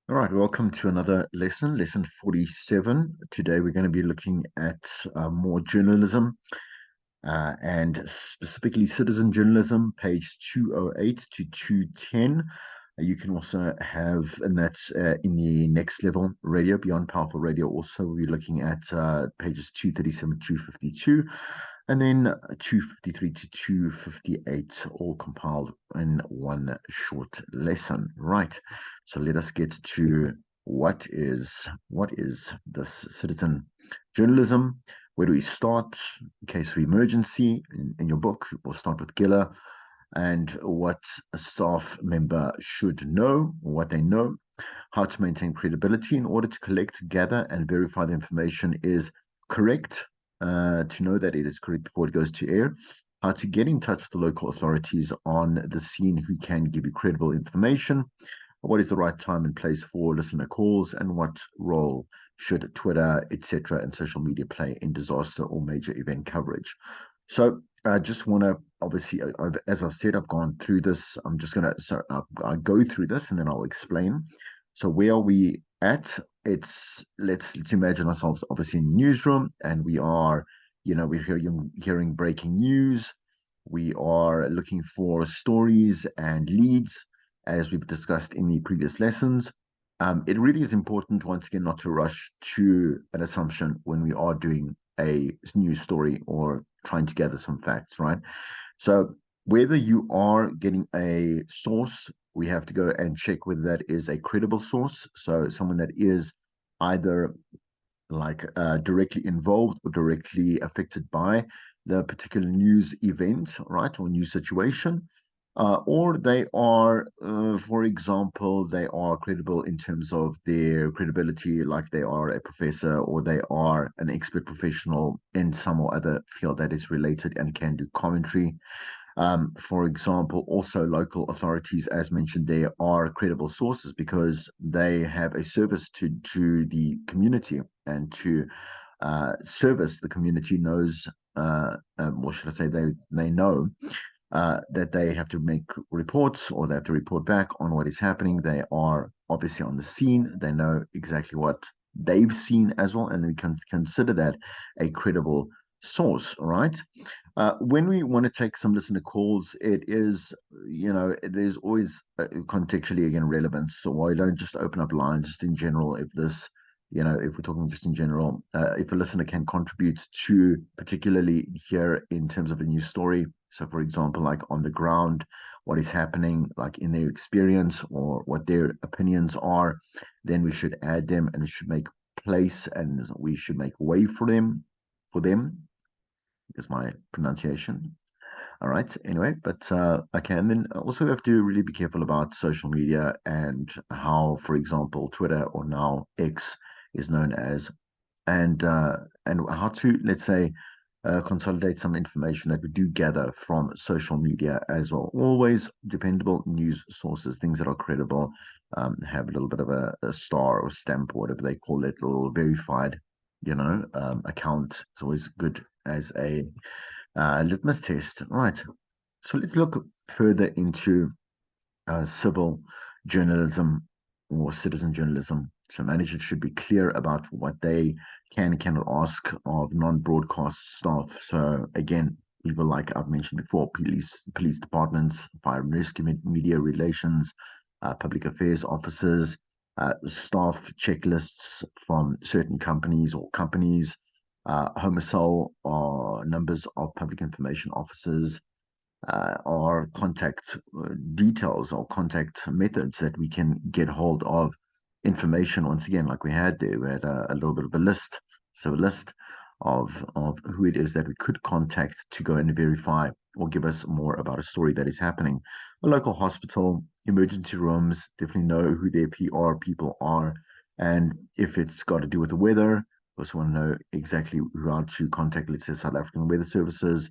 All right, welcome to another lesson 47. Today we're going to be looking at more journalism and specifically citizen journalism, page 208 to 210. You can also have, and that's in the next level, radio, beyond powerful radio. Also, we're looking at pages 237, 252, and then 253 to 258, all compiled in one short lesson. Right. So let us get to what is this citizen journalism? Where do we start? In case of emergency, in your book, we'll start with Giller and what a staff member should know, what they know, how to maintain credibility in order to collect, gather, and verify the information is correct, to know that it is correct before it goes to air, how to get in touch with the local authorities on the scene who can give you credible information, what is the right time and place for listener calls, and what role should Twitter, etc., and social media play in disaster or major event coverage. So I just want to obviously, as I've said, I've gone through this. I'm just going to I'll go through this and then I'll explain. So where are we at? It's let's imagine ourselves obviously in the newsroom, and we are, we're hearing breaking news. We are looking for stories and leads, as we've discussed in the previous lessons. It really is important, once again, not to rush to an assumption when we are doing a news story or trying to gather some facts, right? So whether you are getting a source, we have to go and check whether that is a credible source. So someone that is either like directly involved or directly affected by the particular news event, right, or news situation. Or they are, for example, they are credible in terms of their credibility, like they are a professor or they are an expert professional in some or other field that is related and can do commentary. For example, also local authorities, as mentioned, there are credible sources because they have a service to the community and to service the community knows, what should I say, they know that they have to make reports or they have to report back on what is happening. They are obviously on the scene. They know exactly what they've seen as well, and we can consider that a credible source, right? When we want to take some listener calls, it is, there's always contextually again relevance. So why don't just open up lines just in general if this, if we're talking just in general, if a listener can contribute to, particularly here in terms of a news story. So, for example, like on the ground, what is happening, like in their experience or what their opinions are, then we should add them and we should make place and we should make way for them is my pronunciation. All right. Anyway, but okay. And then also we have to really be careful about social media and how, for example, Twitter or now X is known as, and how to, let's say, consolidate some information that we do gather from social media as well. Always dependable news sources, things that are credible, have a little bit of a star or stamp or whatever they call it, a little verified, account. It's always good as a litmus test. Right. So let's look further into civil journalism or citizen journalism. So managers should be clear about what they can and cannot ask of non-broadcast staff. So again, people like I've mentioned before, police departments, fire and rescue, media relations, public affairs officers, staff checklists from certain companies, homicide or numbers of public information officers, or contact details or contact methods that we can get hold of information. Once again, like we had there, we had a little bit of a list, so a list of who it is that we could contact to go and verify or give us more about a story that is happening. A local hospital, emergency rooms, definitely know who their PR people are, and if it's got to do with the weather, also want to know exactly who how to contact, let's say, South African Weather Services,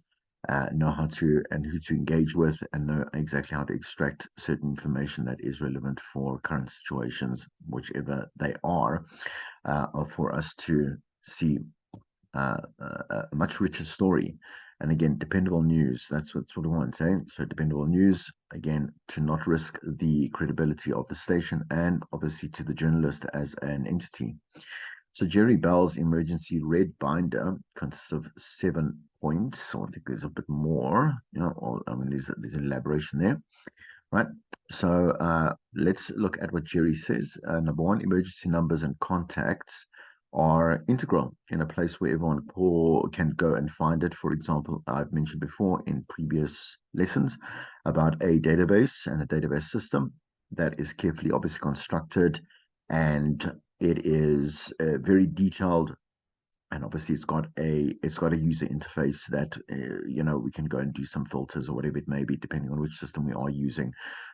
know how to and who to engage with, and know exactly how to extract certain information that is relevant for current situations, whichever they are, for us to see a much richer story. And again, dependable news, that's what we want, eh? So dependable news, again, to not risk the credibility of the station and obviously to the journalist as an entity. So Jerry Bell's emergency red binder consists of 7 points, or I think there's a bit more. Or, I mean, there's an elaboration there, right? So let's look at what Jerry says. Number one, emergency numbers and contacts are integral in a place where everyone can go and find it. For example, I've mentioned before in previous lessons about a database and a database system that is carefully, obviously constructed, and it is very detailed, and obviously it's got a user interface that we can go and do some filters or whatever it may be, depending on which system we are using,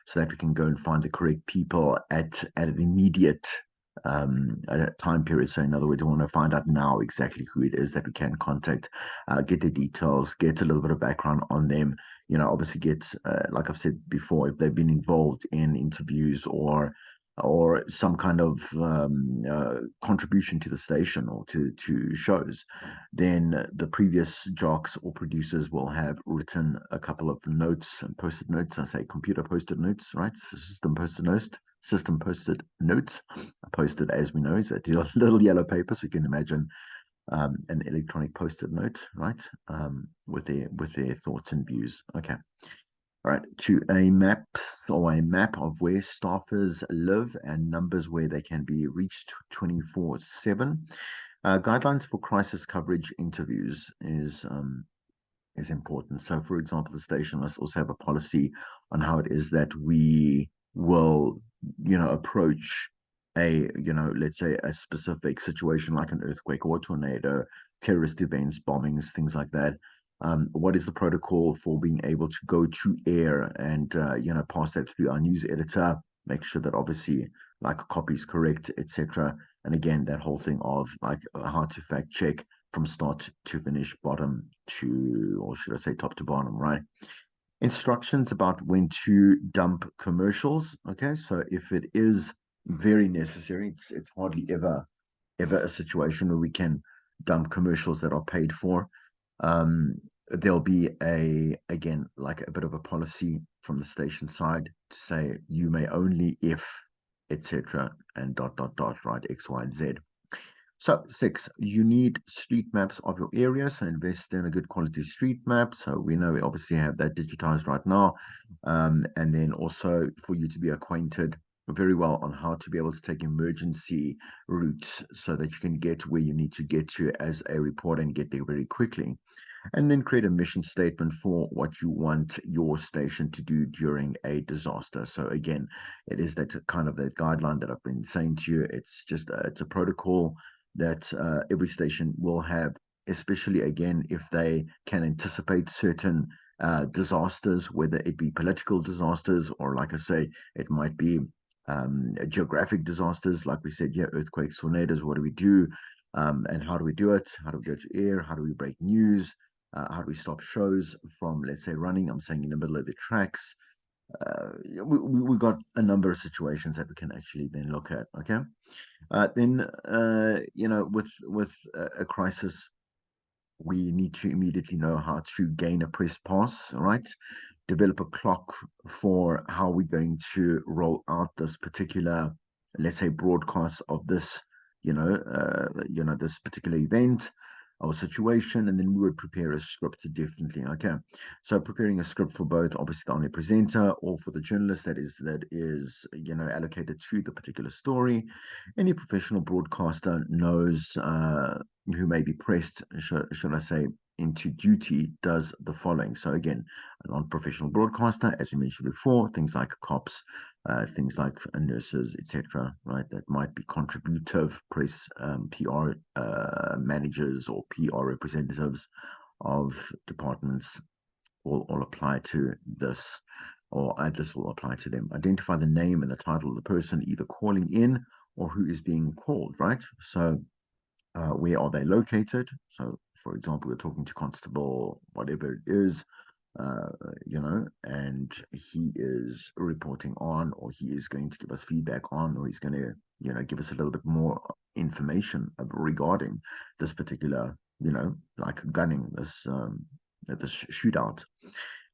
so that we can go and find the correct people at an immediate time period. So in other words, we want to find out now exactly who it is that we can contact, get their details, get a little bit of background on them, obviously get, like I've said before, if they've been involved in interviews or some kind of contribution to the station or to shows, then the previous jocks or producers will have written a couple of notes and post-it notes. I say computer post-it notes, right? System post-it notes. Posted, as we know, is a little yellow paper, so you can imagine an electronic post-it note, right? With their thoughts and views. Okay. All right, to a map of where staffers live and numbers where they can be reached 24/7. Guidelines for crisis coverage interviews is important. So, for example, the station must also have a policy on how it is that we will, approach let's say a specific situation like an earthquake or a tornado, terrorist events, bombings, things like that. What is the protocol for being able to go to air and, pass that through our news editor, make sure that obviously like a copy is correct, etc. And again, that whole thing of like how to fact check from start to finish, bottom to, or should I say top to bottom, right? Instructions about when to dump commercials. Okay, so if it is very necessary, it's hardly ever a situation where we can dump commercials that are paid for. There'll be again, like a bit of a policy from the station side to say you may only if, etc., and dot dot dot, right? X, Y, and Z. So, 6, you need street maps of your area. So, invest in a good quality street map. So, we know we obviously have that digitized right now. And then also for you to be acquainted very well on how to be able to take emergency routes so that you can get where you need to get to as a reporter and get there very quickly. And then create a mission statement for what you want your station to do during a disaster. So again, it is that kind of that guideline that I've been saying to you. It's just it's a protocol that every station will have, especially again if they can anticipate certain disasters, whether it be political disasters or, like I say, it might be geographic disasters, like we said, yeah, earthquakes, tornadoes. What do we do? And how do we do it? How do we go to air? How do we break news? How do we stop shows from, let's say, running? I'm saying in the middle of the tracks. We got a number of situations that we can actually then look at. Okay, then with a crisis, we need to immediately know how to gain a press pass. Right, develop a clock for how we're going to roll out this particular, let's say, broadcast of this, this particular event or situation, and then we would prepare a script definitely. Okay, so preparing a script for both, obviously, the only presenter or for the journalist that is allocated to the particular story. Any professional broadcaster knows who may be pressed, should I say, into duty does the following. So again, a non-professional broadcaster, as we mentioned before, things like cops, things like nurses, etc., right? That might be contributive press, PR managers or PR representatives of departments all apply to this, or this will apply to them. Identify the name and the title of the person either calling in or who is being called, right? So where are they located? So, for example, we're talking to Constable, whatever it is, uh, and he is reporting on, or he is going to give us feedback on, or he's going to, give us a little bit more information regarding this particular, like gunning, this shootout.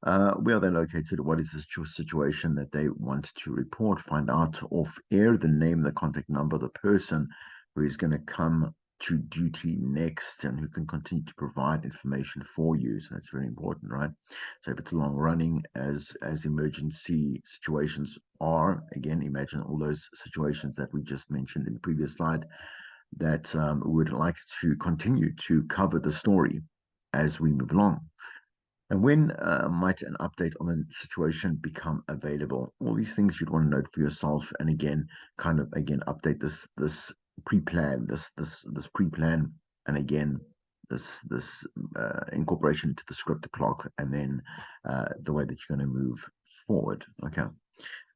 Where are they located? What is the situation that they want to report? Find out off air the name, the contact number, the person who is going to come to duty next and who can continue to provide information for you. So that's very important, right? So if it's long running, as emergency situations are, again, imagine all those situations that we just mentioned in the previous slide, that we would like to continue to cover the story as we move along. And when might an update on the situation become available? All these things you'd want to note for yourself, and again, kind of again update this pre-plan, this pre-plan, and again this incorporation into the script clock, and then the way that you're going to move forward. Okay,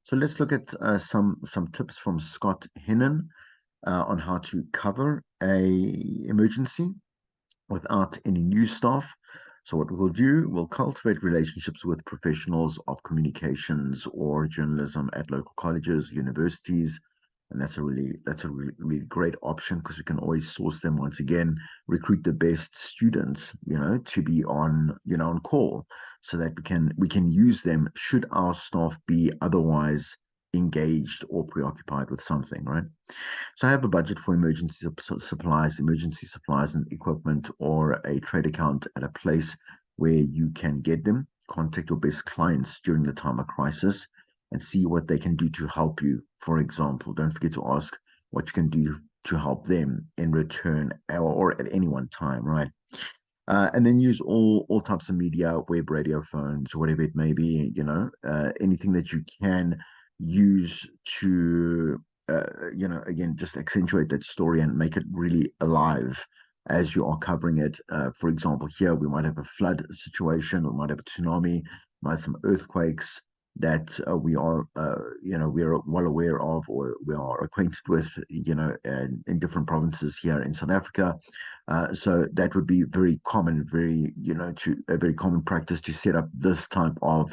so let's look at some tips from Scott Hinnon on how to cover a emergency without any new staff. So what we'll do, we'll cultivate relationships with professionals of communications or journalism at local colleges, universities, and that's a really great option because we can always source them once again, recruit the best students, to be on call, so that we can use them should our staff be otherwise engaged or preoccupied with something, right? So I have a budget for emergency supplies and equipment, or a trade account at a place where you can get them. Contact your best clients during the time of crisis and see what they can do to help you. For example, don't forget to ask what you can do to help them in return, or at any one time, right? And then use all types of media, web, radio, phones, whatever it may be. Anything that you can use to, again, just accentuate that story and make it really alive as you are covering it. For example, here we might have a flood situation, we might have a tsunami, might have some earthquakes that we are well aware of, or we are acquainted with, in different provinces here in South Africa. So that would be very common, to a very common practice to set up this type of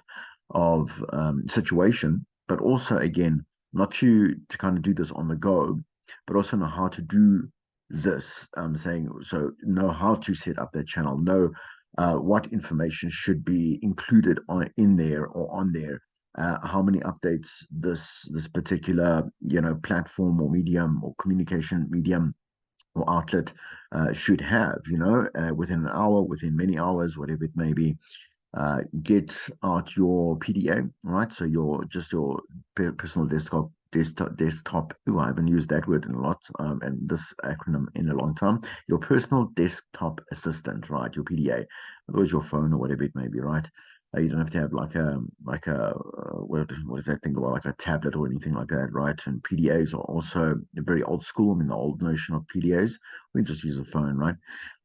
situation, but also again, not to kind of do this on the go, but also know how to do this. Saying so, know how to set up that channel, know what information should be included in there or on there. How many updates this particular platform or medium or communication medium or outlet should have, within an hour, within many hours, whatever it may be. Get out your PDA, right? So your personal desktop. Oh, I haven't used that word in a lot, and this acronym in a long time. Your personal desktop assistant, right? Your PDA, otherwise your phone or whatever it may be, right? You don't have to have what is that thing about, like a tablet or anything like that, right? And PDAs are also very old school. I mean, the old notion of PDAs, we just use a phone, right?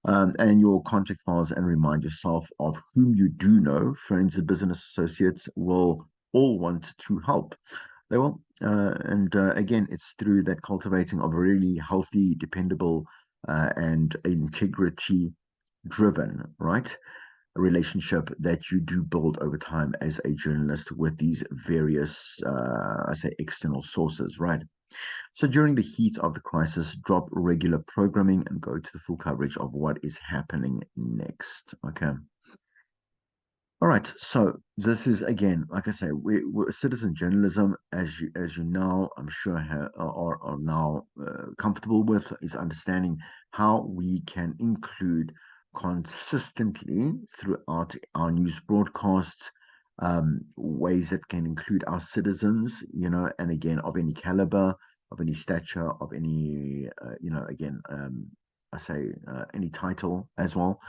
And your contact files, and remind yourself of whom you do know. Friends and business associates will all want to help. They will. And again, it's through that cultivating of a really healthy, dependable, and integrity driven, right? A relationship that you do build over time as a journalist with these various, I say, external sources, right? So during the heat of the crisis, drop regular programming and go to the full coverage of what is happening next. Okay. All right. So this is, again, like I say, we're citizen journalism, as you know, I'm sure are now comfortable with, is understanding how we can include consistently throughout our news broadcasts, ways that can include our citizens, and again, of any caliber, of any stature, of any, again, I say any title as well,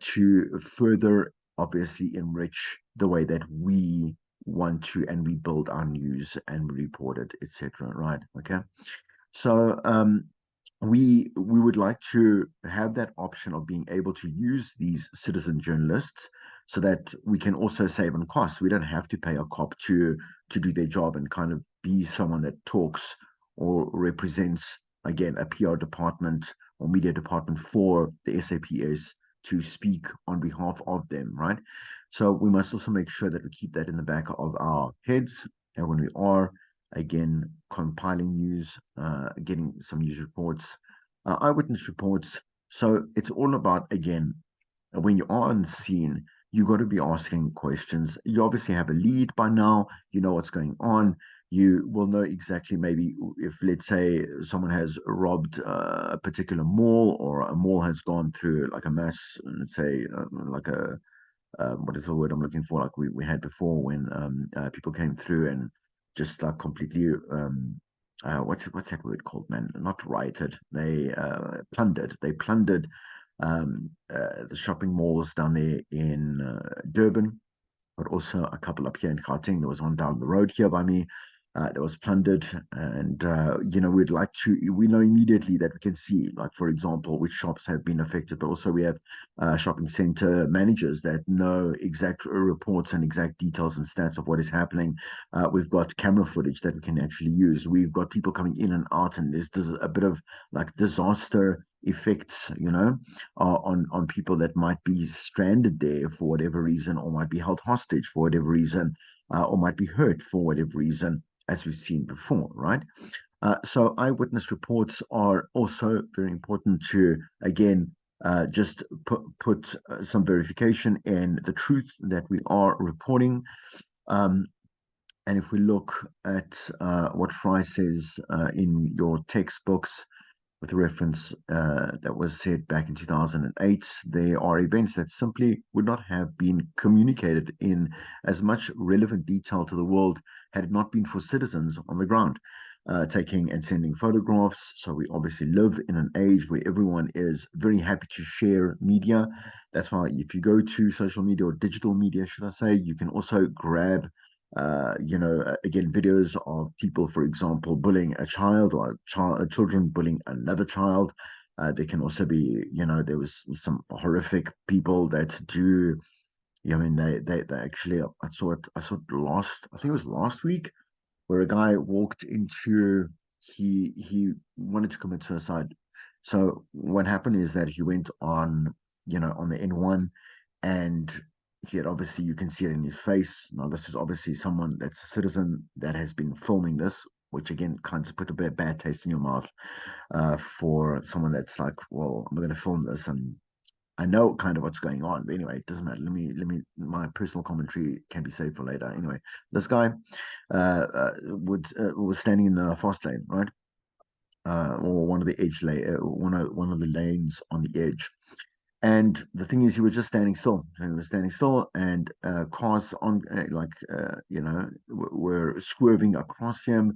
to further obviously enrich the way that we want to, and we build our news and report it, etc. Right? Okay. So we would like to have that option of being able to use these citizen journalists, so that we can also save on costs. We don't have to pay a cop to do their job and kind of be someone that talks or represents, again, a PR department or media department for the SAPS to speak on behalf of them, right? So we must also make sure that we keep that in the back of our heads, and when we are, again, compiling news, getting some news reports, eyewitness reports. So it's all about, again, when you are on the scene, you got to be asking questions. You obviously have a lead by now. You know what's going on. You will know exactly maybe if, let's say, someone has robbed a particular mall, or a mall has gone through like a mass, let's say, like a what is the word I'm looking for? Like we had before when people came through and just like completely what's that word called, man? Not rioted. They plundered. They plundered the shopping malls down there in Durban, but also a couple up here in Gauteng. There was one down the road here by me that was plundered. And, we'd like to, we know immediately that we can see, like, for example, which shops have been affected, but also we have shopping center managers that know exact reports and exact details and stats of what is happening. We've got camera footage that we can actually use. We've got people coming in and out, and there's a bit of like disaster effects, on people that might be stranded there for whatever reason, or might be held hostage for whatever reason, or might be hurt for whatever reason, as we've seen before, right? So eyewitness reports are also very important to, again, just put some verification in the truth that we are reporting. Um, and if we look at what Fry says in your textbooks, with a reference that was said back in 2008, there are events that simply would not have been communicated in as much relevant detail to the world had it not been for citizens on the ground. Taking and sending photographs. So, we obviously live in an age where everyone is very happy to share media. That's why, if you go to social media, or digital media, should I say, you can also grab again, videos of people, for example, bullying a child, or children bullying another child. There can also be, there was some horrific people that do. I mean, they actually, I saw it I think it was last week, where a guy walked into, he wanted to commit suicide. So what happened is that he went on, on the N1, and he had, obviously, you can see it in his face. Now, this is obviously someone that's a citizen that has been filming this, which again kind of put a bit bad taste in your mouth for someone that's like, well, I'm going to film this, and I know kind of what's going on. But anyway, it doesn't matter. My personal commentary can be saved for later. Anyway, this guy was standing in the fast lane, right? Or one of the edge lane, one of the lanes on the edge. And the thing is, he was just standing still. He was standing still, and cars on, were swerving across him.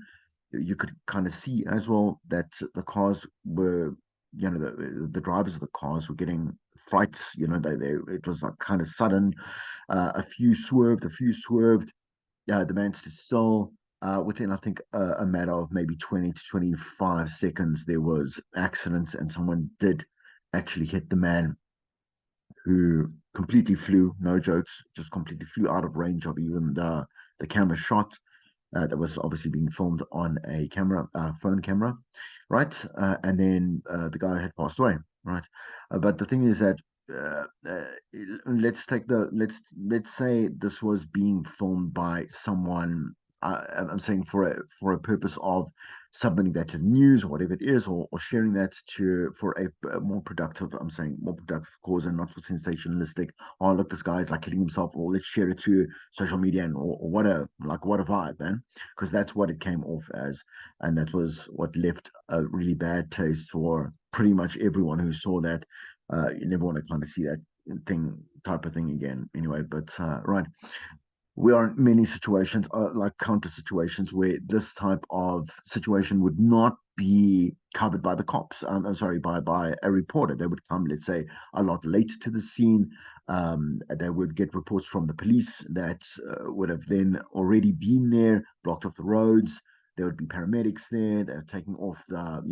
You could kind of see as well that the cars were, the drivers of the cars were getting frights. They it was like kind of sudden. A few swerved. Yeah, the man stood still. Within, I think, a matter of maybe 20 to 25 seconds, there was accidents, and someone did actually hit the man, who completely flew, no jokes, just completely flew out of range of even the camera shot that was obviously being filmed on a camera, phone camera, right? And then the guy had passed away, right? But the thing is that let's say this was being filmed by someone. I'm saying for a purpose of submitting that to the news, or whatever it is, or sharing that to for a more productive. I'm saying more productive cause, and not for sensationalistic. Oh, look, this guy's like killing himself, or let's share it to social media, and or what a vibe, man, because that's what it came off as, and that was what left a really bad taste for pretty much everyone who saw that. You never want to kind of see that type of thing again. Anyway, but right, we are in many situations, like counter situations, where this type of situation would not be covered by the cops. I'm sorry, by a reporter. They would come, let's say, a lot late to the scene. They would get reports from the police that would have then already been there, blocked off the roads. There would be paramedics there. They're taking off that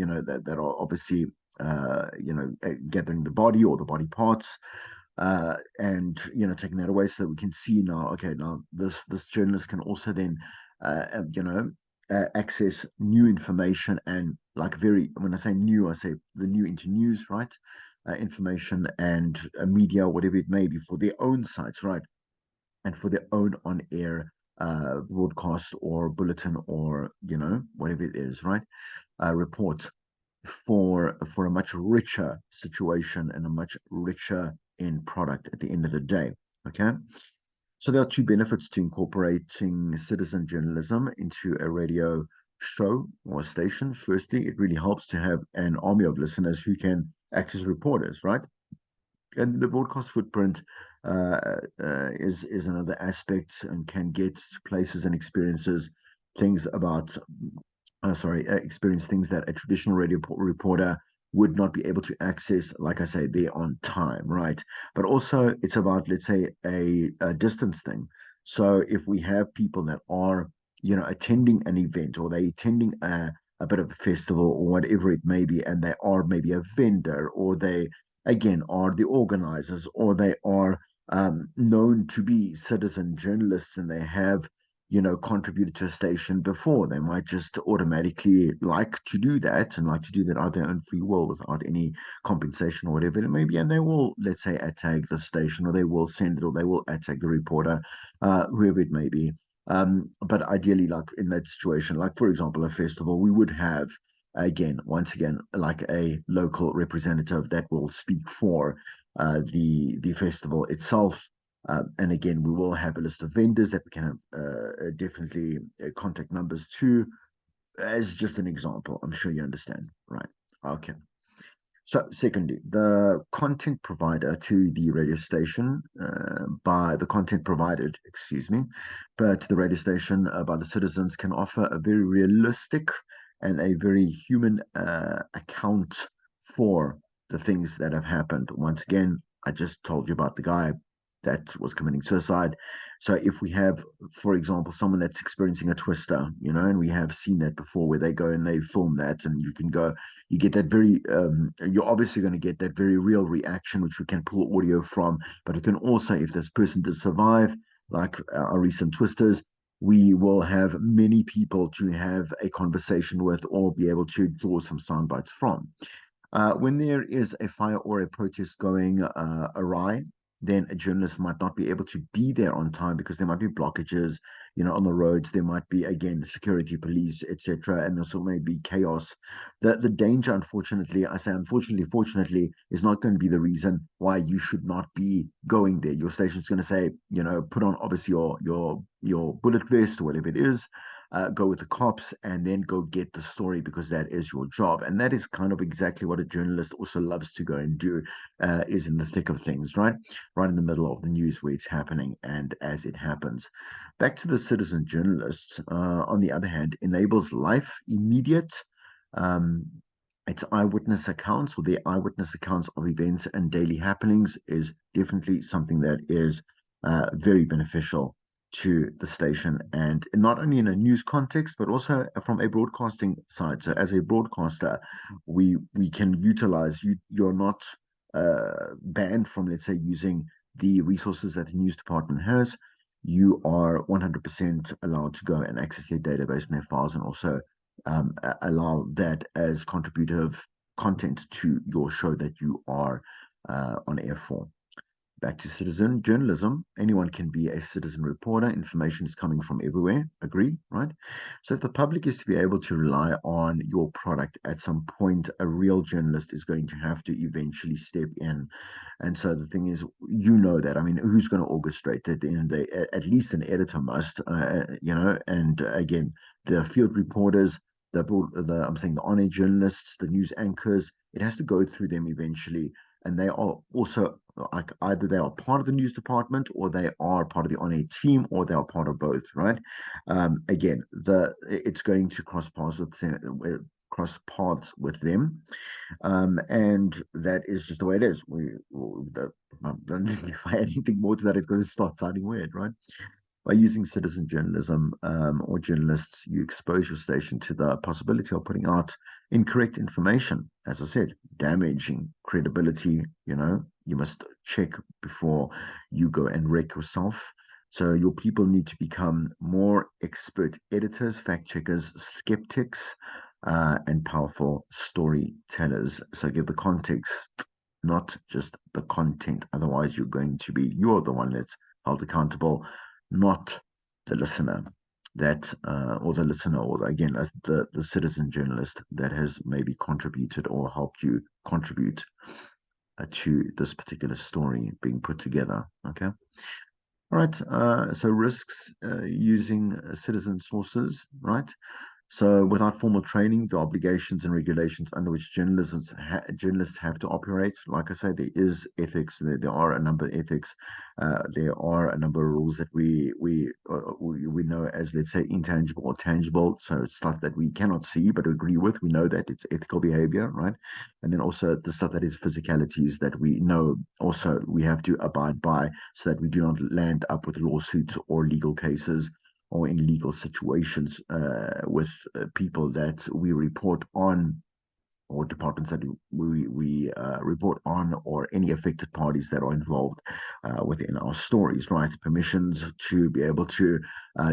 are obviously gathering the body, or the body parts, and taking that away, so that we can see now, okay, now this journalist can also then access new information, and like, very, when I say new, I say the new into news, right? Information and media, whatever it may be, for their own sites, right? And for their own on-air broadcast, or bulletin, or whatever it is, right? Report, for a much richer situation, and a much richer end product at the end of the day. Okay. So there are two benefits to incorporating citizen journalism into a radio show or station. Firstly, it really helps to have an army of listeners who can act as reporters, right? And the broadcast footprint is another aspect and can get to places and experiences things about experience things that a traditional radio reporter would not be able to access, like I say, there on time, right? But also, it's about, let's say, a distance thing. So if we have people that are, attending an event or they attending a bit of a festival or whatever it may be, and they are maybe a vendor or they, again, are the organizers or they are known to be citizen journalists and they have contributed to a station before. They might just automatically like to do that and like to do that on their own free will without any compensation or whatever it may be. And they will, let's say, tag the station or they will send it or they will tag the reporter, whoever it may be. But ideally, like in that situation, like for example, a festival, we would have once again, like a local representative that will speak for the festival itself, and again, we will have a list of vendors that we can have definitely contact numbers to, as just an example. I'm sure you understand, right? Okay. So, secondly, the content provider to the radio station by the content provided, excuse me, but to the radio station by the citizens can offer a very realistic and a very human account for the things that have happened. Once again, I just told you about the guy that was committing suicide. So, if we have, for example, someone that's experiencing a twister, and we have seen that before where they go and they film that, and you can go you get that very you're obviously going to get that very real reaction which we can pull audio from, but it can also, if this person does survive, like our recent twisters, we will have many people to have a conversation with or be able to draw some sound bites from. When there is a fire or a protest going awry, then a journalist might not be able to be there on time because there might be blockages, on the roads. There might be, again, security, police, etc., and there also may be chaos. The danger, unfortunately, I say unfortunately, fortunately, is not going to be the reason why you should not be going there. Your station's going to say, put on obviously your bullet vest or whatever it is, go with the cops and then go get the story because that is your job. And that is kind of exactly what a journalist also loves to go and do, is in the thick of things, right? Right in the middle of the news where it's happening and as it happens. Back to the citizen journalist, on the other hand, enables life, immediate, um, its eyewitness accounts or the eyewitness accounts of events and daily happenings is definitely something that is very beneficial to the station, and not only in a news context but also from a broadcasting side. So as a broadcaster, we can utilize you're not banned from, let's say, using the resources that the news department has. You are 100% allowed to go and access their database and their files, and also allow that as contributive content to your show that you are on air for. Back to citizen journalism. Anyone can be a citizen reporter. Information is coming from everywhere. Agree, right? So if the public is to be able to rely on your product at some point, a real journalist is going to have to eventually step in. And so the thing is, that. I mean, who's going to orchestrate that? At least an editor must, and again, the field reporters, I'm saying the on-air journalists, the news anchors, it has to go through them eventually, and they are also, like, either they are part of the news department or they are part of the on-air team or they are part of both, right? Again, it's going to cross paths with them, and that is just the way it is. Don't if I add anything more to that, it's going to start sounding weird, right? By using citizen journalism, or journalists, you expose your station to the possibility of putting out incorrect information. As I said, damaging credibility. You must check before you go and wreck yourself. So your people need to become more expert editors, fact checkers, skeptics, and powerful storytellers. So give the context, not just the content. Otherwise, you're the one that's held accountable, not the listener or the listener, or again, as the citizen journalist that has maybe contributed or helped you contribute. to this particular story being put together. Okay. All right. So risks using citizen sources, right? So, without formal training, the obligations and regulations under which journalists have to operate, like I say, there is ethics. There are a number of ethics. There are a number of rules that we know as, let's say, intangible or tangible. So, it's stuff that we cannot see but agree with. We know that it's ethical behavior, right? And then also the stuff that is physicalities that we know also we have to abide by, so that we do not land up with lawsuits or legal cases or in legal situations with people that we report on, or departments that we report on, or any affected parties that are involved within our stories, right? Permissions to be able to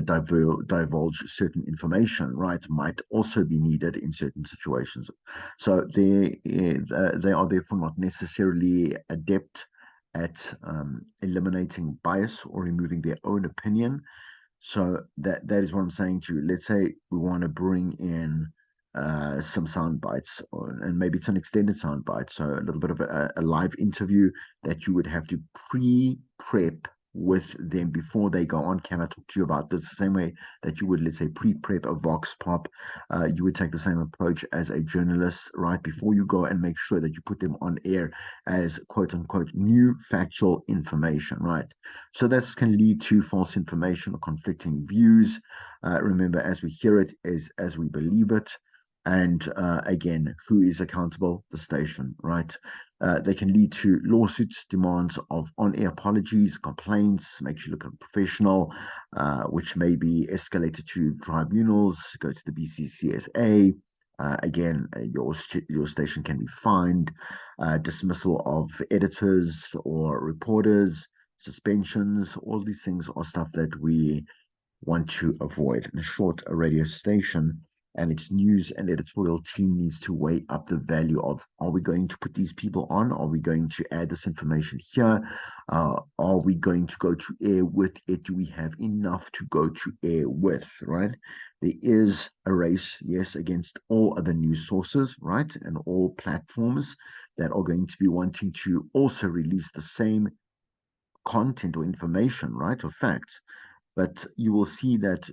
divulge certain information, right, might also be needed in certain situations. So they are therefore not necessarily adept at eliminating bias or removing their own opinion. So that is what I'm saying to you. Let's say we want to bring in some sound bites, and maybe it's an extended sound bite, so a little bit of a live interview that you would have to pre-prep with them before they go on. Can I talk to you about this? The same way that you would, let's say, pre-prep a vox pop, you would take the same approach as a journalist, right? Before you go, and make sure that you put them on air as quote unquote new factual information, right? So this can lead to false information or conflicting views. Remember, as we hear it is as we believe it. And again, who is accountable? The station, right? They can lead to lawsuits, demands of on-air apologies, complaints, makes you look unprofessional, which may be escalated to tribunals, go to the BCCSA. Again, your station can be fined, dismissal of editors or reporters, suspensions. All these things are stuff that we want to avoid. In short, a radio station and its news and editorial team needs to weigh up the value of, are we going to put these people on? Are we going to add this information here? Are we going to go to air with it? Do we have enough to go to air with, right? There is a race, yes, against all other news sources, right? And all platforms that are going to be wanting to also release the same content or information, right? Or facts. But you will see that,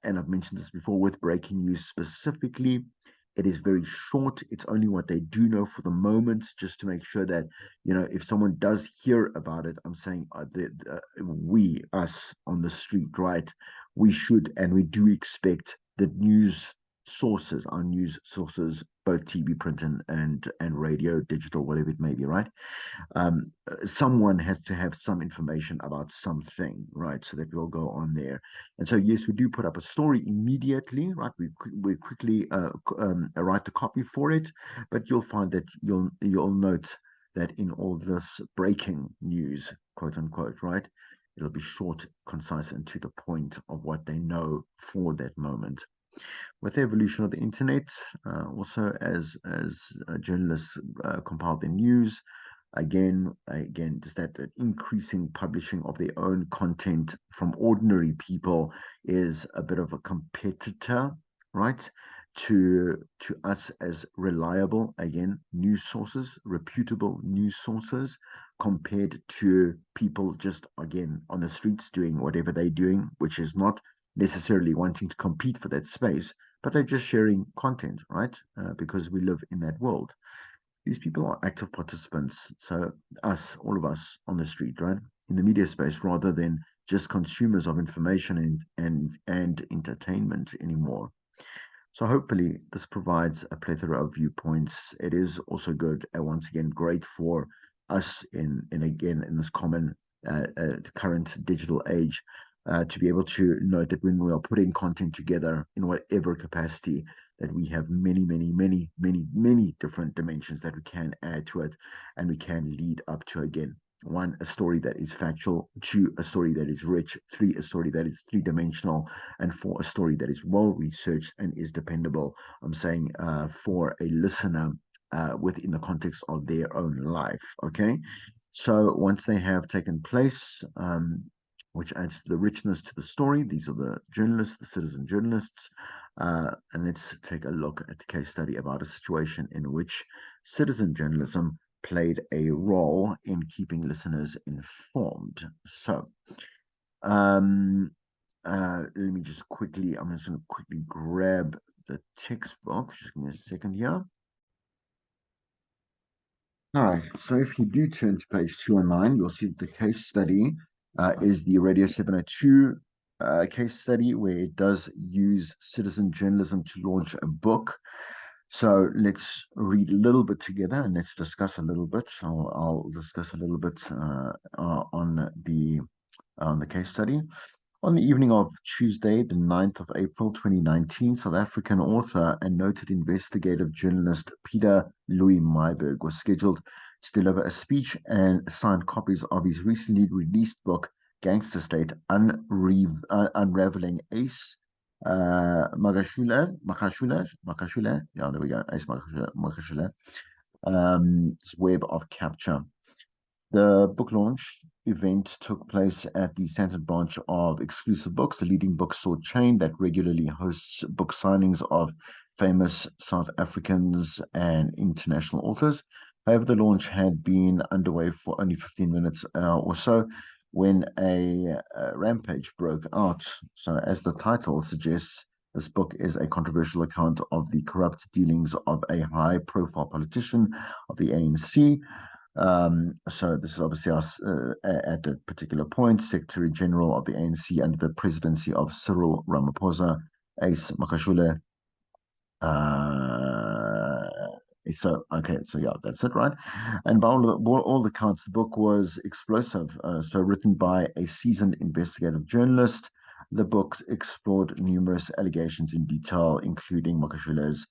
and I've mentioned this before with breaking news specifically, it is very short. It's only what they do know for the moment, just to make sure that, if someone does hear about it, I'm saying us on the street, right? We should and we do expect the our news sources, both TV, print, and radio, digital, whatever it may be, right? Someone has to have some information about something, right? So that we'll go on there. And so, yes, we do put up a story immediately, right? We quickly write the copy for it, but you'll find that you'll note that in all this breaking news, quote unquote, right? It'll be short, concise, and to the point of what they know for that moment. With the evolution of the internet, also as journalists compile their news, again, just that increasing publishing of their own content from ordinary people is a bit of a competitor, right? To us as reliable, again, news sources, reputable news sources, compared to people just again on the streets doing whatever they're doing, which is not necessarily wanting to compete for that space, but they're just sharing content, right? Because we live in that world. These people are active participants. So all of us on the street, right, in the media space, rather than just consumers of information and entertainment anymore. So hopefully this provides a plethora of viewpoints. It is also good, and once again, great for us in this common current digital age, to be able to note that when we are putting content together in whatever capacity, that we have many, many, many, many, many different dimensions that we can add to it, and we can lead up to, again, one, a story that is factual; two, a story that is rich; three, a story that is three-dimensional; and four, a story that is well researched and is dependable. I'm saying for a listener within the context of their own life. Okay. So once they have taken place, which adds to the richness to the story, these are the journalists, the citizen journalists. And let's take a look at the case study about a situation in which citizen journalism played a role in keeping listeners informed. So, um, let me just quickly, I'm just going to quickly grab the textbook. Just give me a second here. All right. So if you do turn to page 209, you'll see that the case study is the Radio 702 case study, where it does use citizen journalism to launch a book. So let's read a little bit together and let's discuss a little bit. I'll discuss a little bit on the case study. On the evening of Tuesday, the 9th of April 2019, South African author and noted investigative journalist Peter Louis Myburgh was scheduled to deliver a speech and signed copies of his recently released book, Gangster State, Unraveling Ace Magashule. Yeah, there we go. Ace Magashule. Web of Capture. The book launch event took place at the Sandton branch of Exclusive Books, a leading bookstore chain that regularly hosts book signings of famous South Africans and international authors. However, the launch had been underway for only 15 minutes or so when a rampage broke out. So, as the title suggests, this book is a controversial account of the corrupt dealings of a high profile politician of the ANC. So this is obviously us at a particular point, Secretary General of the ANC under the presidency of Cyril Ramaphosa, Ace Makashule. Uh, okay, so yeah, that's it, right? And by all accounts, the book was explosive. So written by a seasoned investigative journalist, the book explored numerous allegations in detail, including Makashule's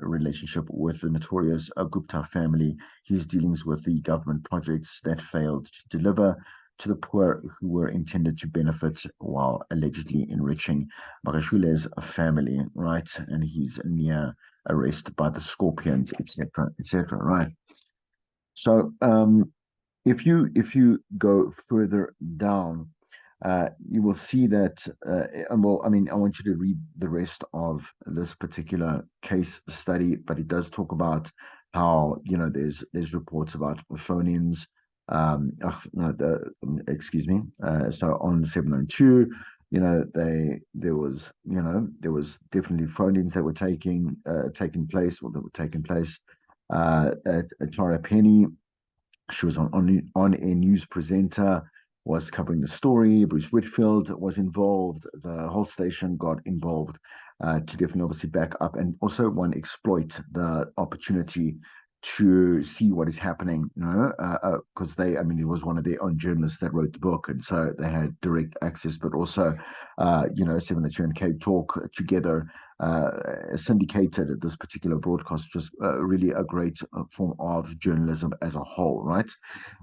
relationship with the notorious Gupta family, his dealings with the government projects that failed to deliver to the poor who were intended to benefit while allegedly enriching Makashule's family, right? And he's near arrest by the Scorpions, etc., etc., right? So, if you go further down, you will see that, well, I mean, I want you to read the rest of this particular case study, but it does talk about how, there's reports about phone-ins. No, excuse me. So on 702, there was definitely phone-ins that were taking place, or that were taking place. Tara Penny, she was on a news presenter, was covering the story. Bruce Whitfield was involved. The whole station got involved to definitely obviously back up and also one exploit the opportunity to see what is happening, because I mean, it was one of their own journalists that wrote the book, and so they had direct access, but also, 702 and Cape Talk together syndicated this particular broadcast, just really a great form of journalism as a whole, right?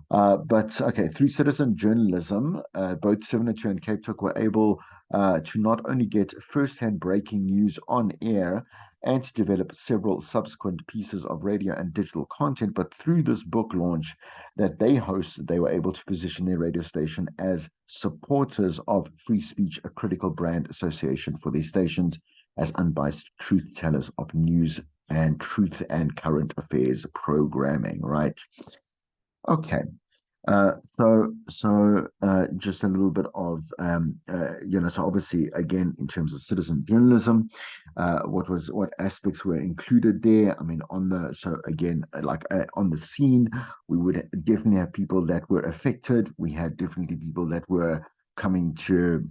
But okay, through citizen journalism, both 702 and Cape Talk were able to not only get first-hand breaking news on air and to develop several subsequent pieces of radio and digital content, but through this book launch that they hosted, they were able to position their radio station as supporters of free speech, a critical brand association for their stations as unbiased truth tellers of news and truth and current affairs programming, right? Okay. Just a little bit of, so obviously, again, in terms of citizen journalism, what aspects were included there? I mean, on the scene, we would definitely have people that were affected. We had definitely people that were coming to,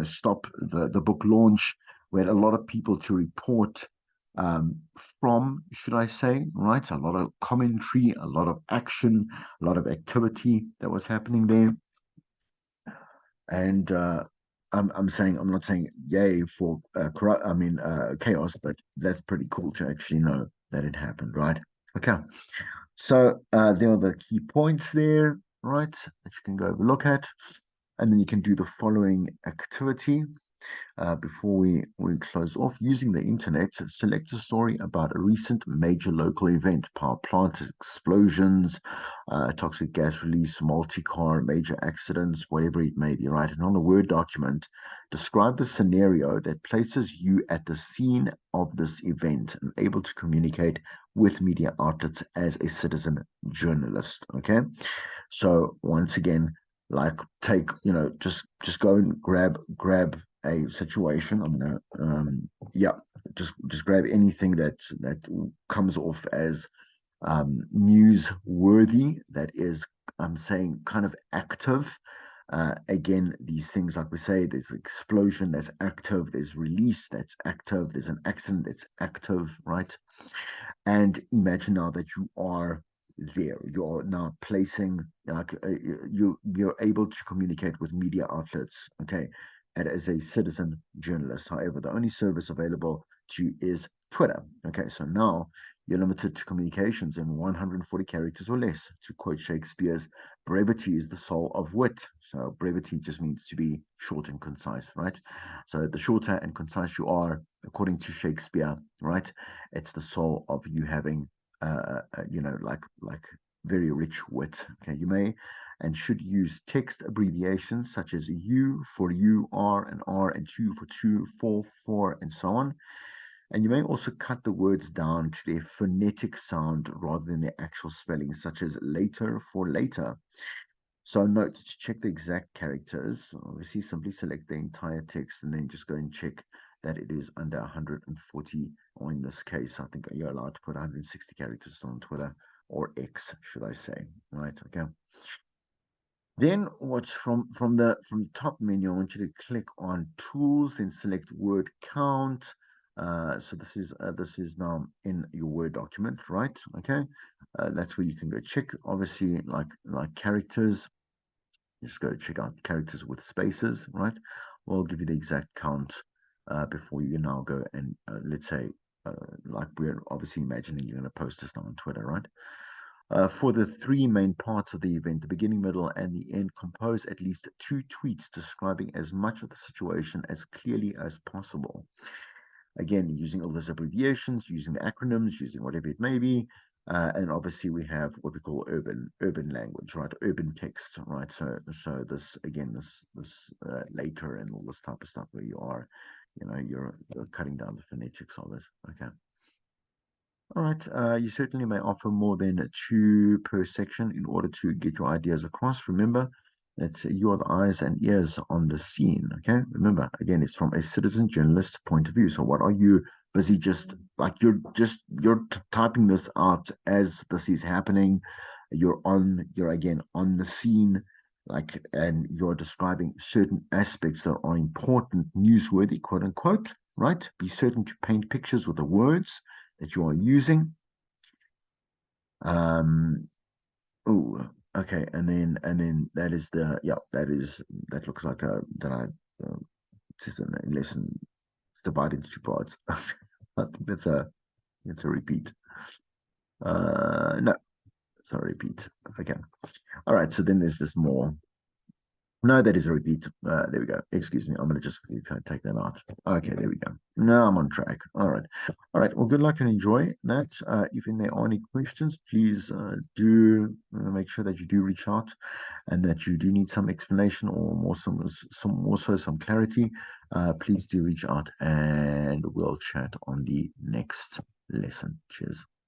stop the book launch. We had a lot of people to report um, from, should I say, right? A lot of commentary, a lot of action, a lot of activity that was happening there. And I'm not saying yay for chaos, but that's pretty cool to actually know that it happened, right? Okay. So there are the key points there, right? That you can go look at, and then you can do the following activity. Before we close off, using the internet, select a story about a recent major local event: power plant explosions, toxic gas release, multi-car major accidents, whatever it may be, right? And on a Word document, describe the scenario that places you at the scene of this event and able to communicate with media outlets as a citizen journalist. Okay. So once again, like take, just go and grab a situation. I'm gonna yeah, just grab anything that comes off as newsworthy, that is, I'm saying, kind of active. Again, these things, like we say, there's explosion that's active, there's release that's active, there's an accident that's active, right? And imagine now that you are there. You're now placing, like, you're able to communicate with media outlets, okay, and as a citizen journalist. However, the only service available to you is Twitter. Okay, so now you're limited to communications in 140 characters or less. To quote Shakespeare's, brevity is the soul of wit. So brevity just means to be short and concise, right? So the shorter and concise you are, according to Shakespeare, right, it's the soul of you having, like very rich wit. Okay, you may and should use text abbreviations such as U for you, R and R, and two for two, for, and so on. And you may also cut the words down to their phonetic sound rather than their actual spelling, such as later for later. So note, to check the exact characters, obviously simply select the entire text and then just go and check that it is under 140, or in this case, I think you're allowed to put 160 characters on Twitter, or X, should I say, right? Okay. Then what's from the top menu, I want you to click on tools, then select word count. So this is now in your Word document, right? Okay. That's where you can go check, obviously, like characters. Just go check out characters with spaces, right? We'll give you the exact count before you now go and, let's say, like we're obviously imagining you're going to post this now on Twitter, right? For the three main parts of the event, the beginning, middle, and the end, compose at least two tweets describing as much of the situation as clearly as possible. Again, using all those abbreviations, using the acronyms, using whatever it may be. And obviously we have what we call urban language, right? Urban text, right? So this, again, this later and all this type of stuff, where you are, you're cutting down the phonetics of it. Okay. All right. You certainly may offer more than two per section in order to get your ideas across. Remember that you are the eyes and ears on the scene. Okay. Remember, again, it's from a citizen journalist point of view. So, what are you busy, just like you're typing this out as this is happening? You're again on the scene, like, and you're describing certain aspects that are important, newsworthy, quote unquote. Right. Be certain to paint pictures with the words that you are using. Um, oh, okay, and then that is that looks like a that I it says in the lesson. It's divided into two parts. I think that's a repeat. No, it's not a repeat. Okay, all right. So then there's just more. No, that is a repeat. There we go. Excuse me. I'm going to just take that out. Okay, there we go. Now I'm on track. All right. All right. Well, good luck and enjoy that. If there are any questions, please do make sure that you do reach out, and that you do need some explanation or some clarity. Please do reach out, and we'll chat on the next lesson. Cheers.